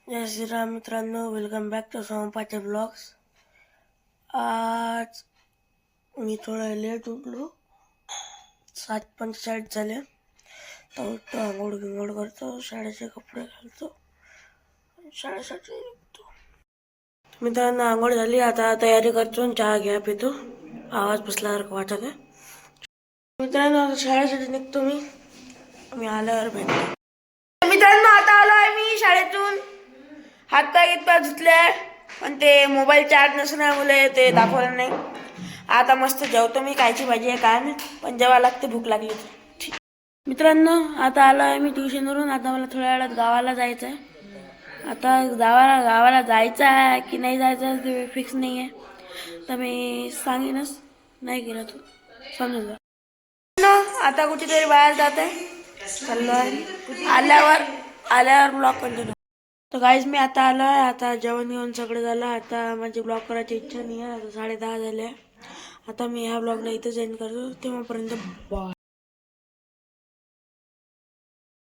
जय श्रीराम मित्रांनो, welcome back to सोमपाचे blogs. आज मी थोडा लेट उठलो, 7:45 झाले. तर उठतो, आंघोळ गिंघोळ करतो, शाळेचे कपडे घालतो, शाळेसाठी निघतो. मित्रांनो, आंघोळ झाली, आता तयारी करतो, चहा घ्या पितो. आवाज बसल्यासारखं वाटत आहे. मित्रांनो, आता शाळेसाठी निघतो मी आल्यावर भेटतो. मित्रांनो, आता आलो आहे मी शाळेतून. हातपाय धुतले, पण ते मोबाईल चार्ज नसल्यामुळे ते दाखवलं नाही. आता मस्त जेवतो मी. कायची भाजी आहे काय नाही, पण जेव्हा लागते भूक लागली तर. मित्रांनो, आता आलो आहे मी ट्युशनवरून. आता मला थोड्या वेळात गावाला जायचं आहे. आता गावाला जायचं आहे की नाही जायचं ते फिक्स नाही आहे. तर मी सांगेनच, नाही गेलं तू समजून जा. आता कुठेतरी बाहेर जात आहे, चाललो आहे. आल्यावर ब्लॉग कंटिन्यू. तर गाईज मी आता आलो आहे. आता जेवण घेऊन सगळं झालं. आता माझी ब्लॉग करायची इच्छा नाही आहे. आता 10:30 झाले. आता मी ह्या ब्लॉगला इथं एंड करतो. तेव्हापर्यंत बाय.